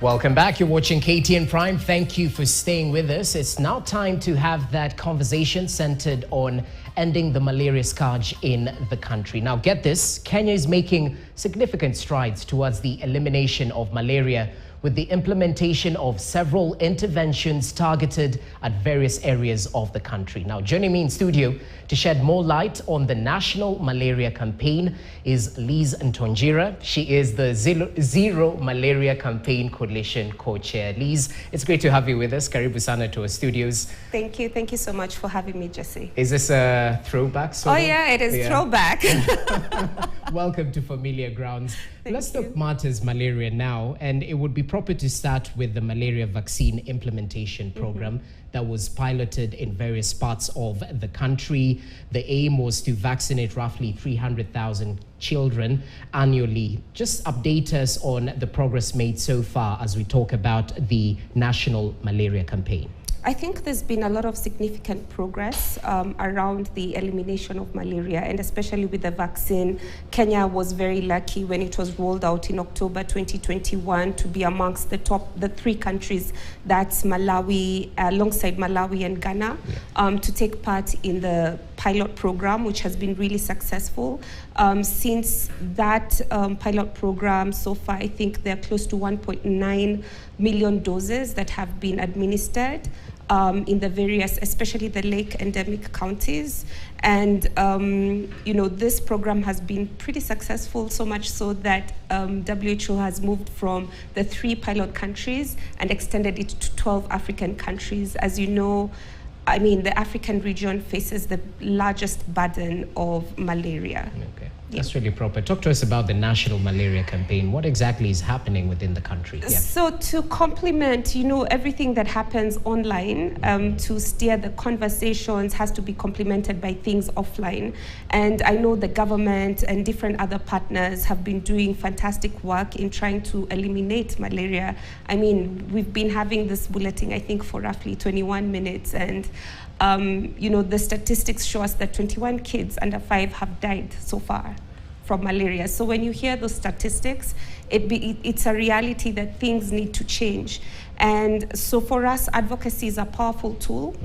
Welcome back. You're watching KTN Prime. Thank you for staying with us. It's now time to have that conversation centered on ending the malaria scourge in the country. Now, get this. Kenya is making significant strides towards the elimination of malaria with the implementation of several interventions targeted at various areas of the country. Now, joining me in studio to shed more light on the National Malaria Campaign is Liz Ntonjira. She is the Zero Malaria Campaign Coalition co-chair. Liz, it's great to have you with us. Karibu sana to our studios. Thank you. Thank you so much for having me, Jesse. Is this a throwback? Yeah, it is throwback. Welcome to familiar grounds. Let's you. talk matters malaria now, and it would be proper to start with the malaria vaccine implementation program that was piloted in various parts of the country. The aim was to vaccinate roughly 300,000 children annually. Just update us on the progress made so far as we talk about the National Malaria Campaign. I think there's been a lot of significant progress around the elimination of malaria, and especially with the vaccine. Kenya was very lucky when it was rolled out in October 2021 to be amongst the three countries, that's Malawi, alongside Malawi and Ghana, to take part in the pilot program, which has been really successful. Since that pilot program, so far, I think there are close to 1.9 million doses that have been administered in the various, especially the lake endemic counties. And, this program has been pretty successful, so much so that WHO has moved from the 3 pilot countries and extended it to 12 African countries. As you know, the African region faces the largest burden of malaria. Okay. That's really proper. Talk to us about the National Malaria Campaign. What exactly is happening within the country? So to complement, everything that happens online, to steer the conversations has to be complemented by things offline. And I know the government and different other partners have been doing fantastic work in trying to eliminate malaria. We've been having this bulletin, I think, for roughly 21 minutes. And the statistics show us that 21 kids under 5 have died so far from malaria. So when you hear those statistics, it's a reality that things need to change. And so for us, advocacy is a powerful tool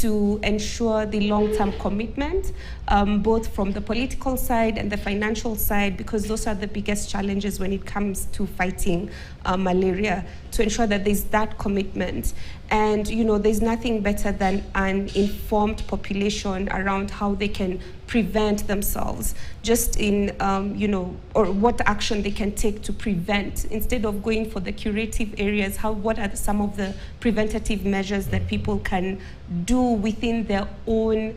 to ensure the long-term commitment, both from the political side and the financial side, because those are the biggest challenges when it comes to fighting malaria, to ensure that there's that commitment. And, there's nothing better than an informed population around how they can prevent themselves, just in, or what action they can take to prevent, instead of going for the curative areas. What are some of the preventative measures that people can do within their own,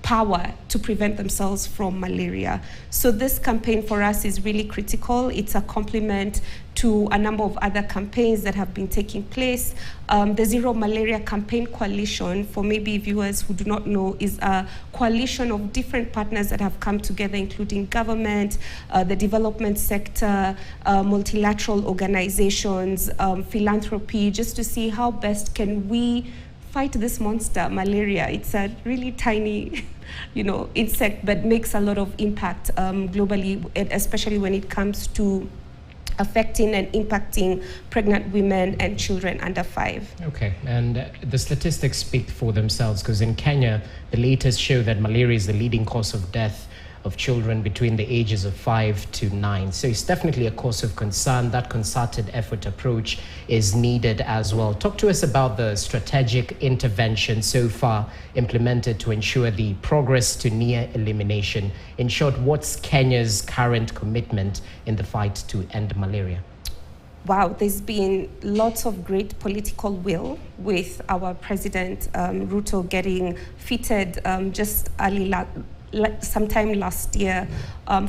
power to prevent themselves from malaria? So this campaign for us is really critical. It's a complement to a number of other campaigns that have been taking place. The Zero Malaria Campaign Coalition, for maybe viewers who do not know, is a coalition of different partners that have come together, including government, the development sector, multilateral organizations, philanthropy, just to see how best can we fight this monster, malaria. It's a really tiny, insect, but makes a lot of impact globally, especially when it comes to affecting and impacting pregnant women and children under 5. Okay, and the statistics speak for themselves, because in Kenya, the latest show that malaria is the leading cause of death of children between the ages of 5 to 9. So it's definitely a cause of concern. That concerted effort approach is needed as well. Talk to us about the strategic intervention so far implemented to ensure the progress to near elimination. In short, what's Kenya's current commitment in the fight to end malaria? Wow, there's been lots of great political will, with our President Ruto getting fitted just sometime last year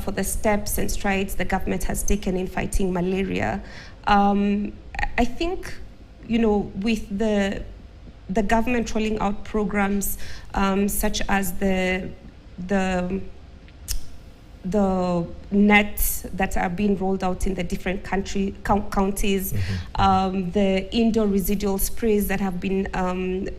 for the steps and strides the government has taken in fighting malaria. I think, with the government rolling out programs such as the nets that are being rolled out in the different counties, the indoor residual sprays that have been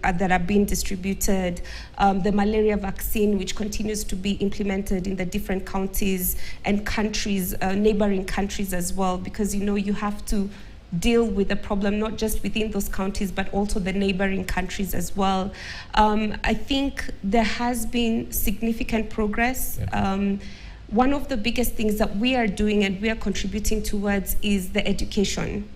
that are being distributed, the malaria vaccine, which continues to be implemented in the different counties and countries, neighboring countries as well, because you have to deal with the problem, not just within those counties, but also the neighboring countries as well. I think there has been significant progress. Yeah. One of the biggest things that we are doing and we are contributing towards is the education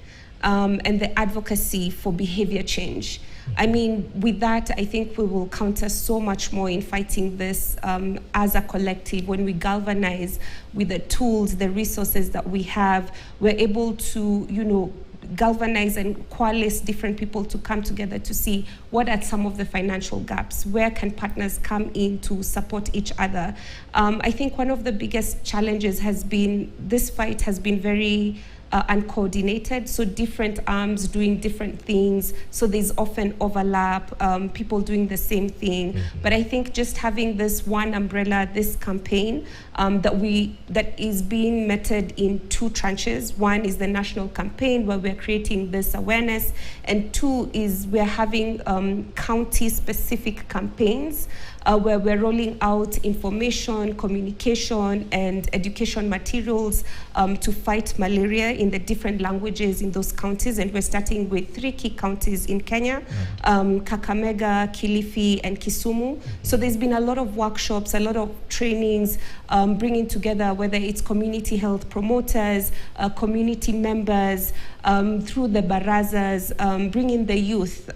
and the advocacy for behavior change. I mean, with that, I think we will counter so much more in fighting this as a collective. When we galvanize with the tools, the resources that we have, we're able to, you know, galvanize and coalesce different people to come together to see what are some of the financial gaps, where can partners come in to support each other. I think one of the biggest challenges has been, this fight has been very uncoordinated, so different arms doing different things, so there's often overlap, people doing the same thing. But I think just having this one umbrella, this campaign that is being meted in two tranches. One is the national campaign where we're creating this awareness, and two is we're having county-specific campaigns where we're rolling out information, communication, and education materials to fight malaria in the different languages in those counties. And we're starting with 3 key counties in Kenya, Kakamega, Kilifi, and Kisumu. So there's been a lot of workshops, a lot of trainings, bringing together whether it's community health promoters, community members, through the barazas, bringing the youth.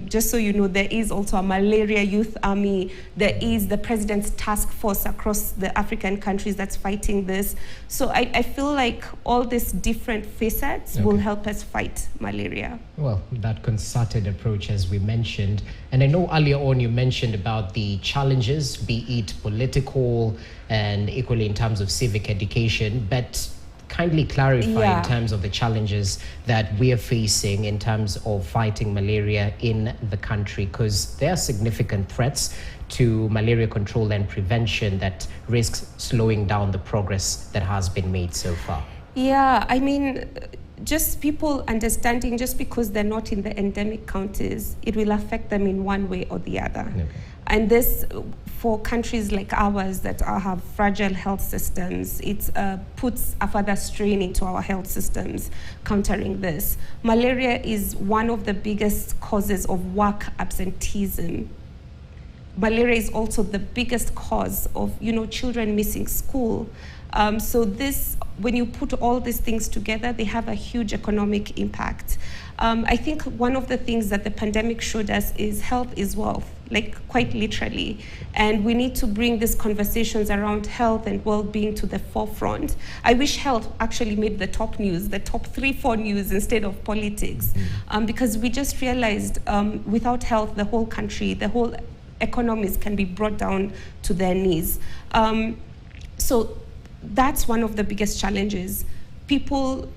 Just so you know, there is also a malaria youth army. There is the president's task force across the African countries that's fighting this. So I feel like all these different facets will help us fight malaria. Well, that concerted approach, as we mentioned. And I know earlier on you mentioned about the challenges, be it political and equally in terms of civic education, but kindly clarify in terms of the challenges that we are facing in terms of fighting malaria in the country, because there are significant threats to malaria control and prevention that risks slowing down the progress that has been made so far. Yeah, I mean, just people understanding just because they're not in the endemic counties, it will affect them in one way or the other. Okay. And this, for countries like ours that have fragile health systems, it puts a further strain into our health systems countering this. Malaria is one of the biggest causes of work absenteeism. Malaria is also the biggest cause of, you know, children missing school. So this, when you put all these things together, they have a huge economic impact. I think one of the things that the pandemic showed us is health is wealth, like quite literally. And we need to bring these conversations around health and well-being to the forefront. I wish health actually made the top news, the top 3-4 news instead of politics. Because we just realized without health, the whole country, the whole economies can be brought down to their knees. So that's one of the biggest challenges. People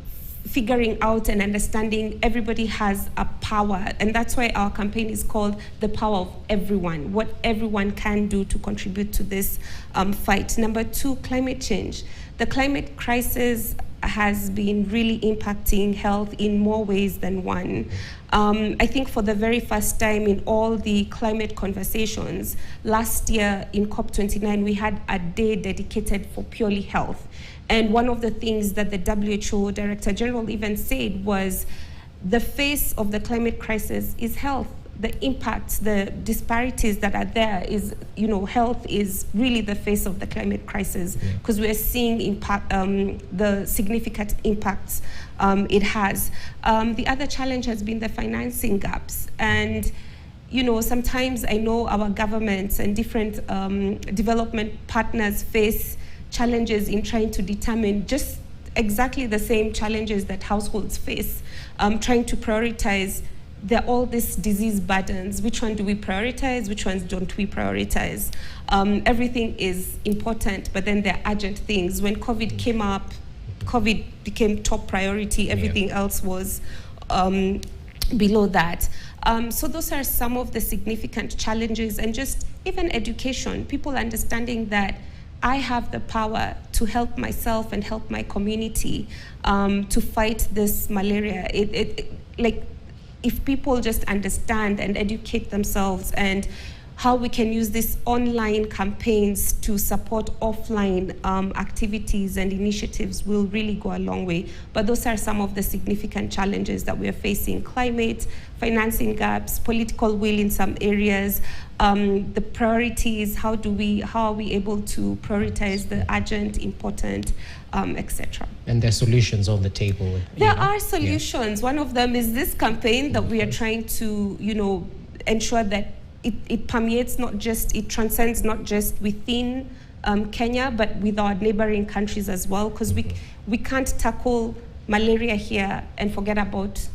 figuring out and understanding everybody has a power, and that's why our campaign is called The Power of Everyone, what everyone can do to contribute to this fight. Number 2, climate change. The climate crisis has been really impacting health in more ways than one. I think for the very first time in all the climate conversations, last year in COP29, we had a day dedicated for purely health. And one of the things that the WHO Director General even said was the face of the climate crisis is health. The impacts, the disparities that are there is, you know, health is really the face of the climate crisis, because we're seeing impact, the significant impacts it has. The other challenge has been the financing gaps. And, you know, sometimes I know our governments and different development partners face challenges in trying to determine just exactly the same challenges that households face, trying to prioritize. There are all these disease burdens. Which one do we prioritize? Which ones don't we prioritize? Everything is important, but then there are urgent things. When COVID came up, COVID became top priority. Everything else was below that. So those are some of the significant challenges, and just even education, people understanding that I have the power to help myself and help my community to fight this malaria. Like, if people just understand and educate themselves, and how we can use these online campaigns to support offline activities and initiatives will really go a long way. But those are some of the significant challenges that we are facing: climate, financing gaps, political will in some areas, the priorities, how are we able to prioritize the urgent, important, etc. And there are solutions on the table. There are solutions. One of them is this campaign that we are trying to, ensure that it permeates it transcends not just within Kenya, but with our neighboring countries as well, because we can't tackle malaria here and forget about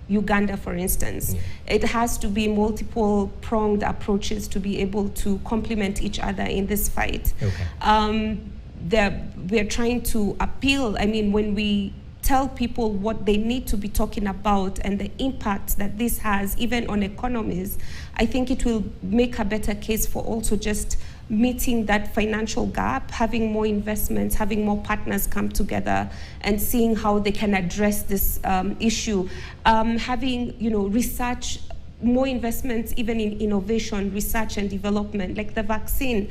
Uganda, for instance. It has to be multiple pronged approaches to be able to complement each other in this fight. We're trying to appeal, when we tell people what they need to be talking about and the impact that this has even on economies, I think it will make a better case for also just meeting that financial gap, having more investments, having more partners come together and seeing how they can address this issue. Having, research, more investments even in innovation, research and development, like the vaccine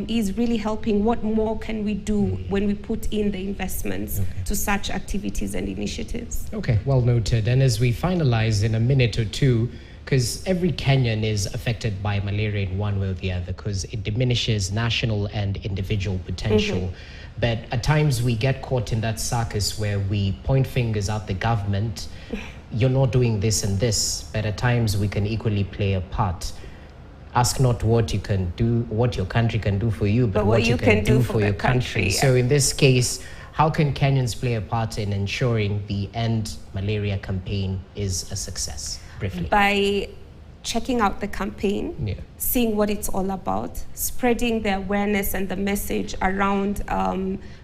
is really helping. What more can we do when we put in the investments to such activities and initiatives? Okay, well noted. And as we finalize in a minute or two, because every Kenyan is affected by malaria in one way or the other, because it diminishes national and individual potential. But at times we get caught in that circus where we point fingers at the government. You're not doing this and this, but at times we can equally play a part. Ask not what you can do, what your country can do for you, but what you can do for your country. So in this case, how can Kenyans play a part in ensuring the End Malaria campaign is a success? Briefly. By checking out the campaign, seeing what it's all about, spreading the awareness and the message around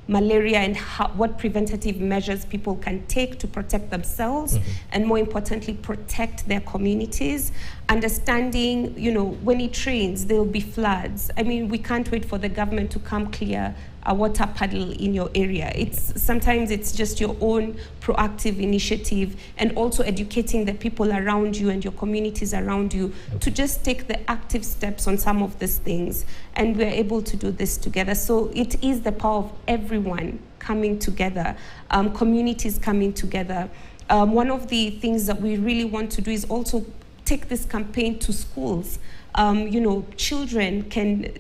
malaria and what preventative measures people can take to protect themselves and, more importantly, protect their communities. Understanding, when it rains, there will be floods. We can't wait for the government to come clear a water puddle in your area. Sometimes it's just your own proactive initiative, and also educating the people around you and your communities around you to just take the active steps on some of these things. And we're able to do this together. So it is the power of everyone coming together, communities coming together. One of the things that we really want to do is also take this campaign to schools. Children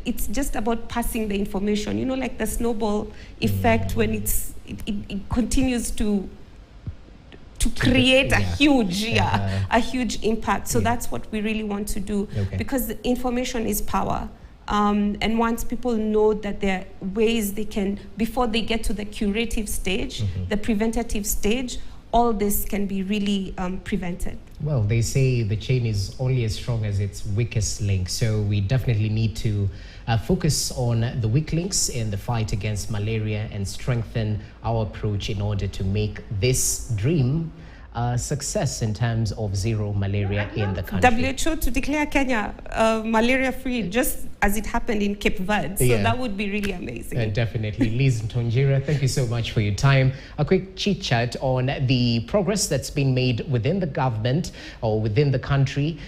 it's just about passing the information, like the snowball effect when it continues to create a huge impact. So that's what we really want to do, because the information is power. And once people know that there are ways they can, before they get to the curative stage, the preventative stage, all this can be really prevented. Well, they say the chain is only as strong as its weakest link. So we definitely need to focus on the weak links in the fight against malaria and strengthen our approach in order to make this dream a success in terms of zero malaria in the country. WHO to declare Kenya malaria-free, just as it happened in Cape Verde. So that would be really amazing. Definitely. Liz Ntonjira, thank you so much for your time. A quick chit-chat on the progress that's been made within the government or within the country,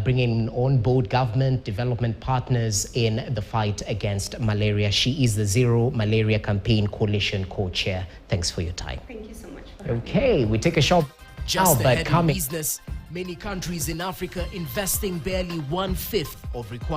bringing on board government, development partners in the fight against malaria. She is the Zero Malaria Campaign Coalition co-chair. Thanks for your time. Thank you so much. Okay, we take a short... Just ahead in business, many countries in Africa investing barely 1/5 of required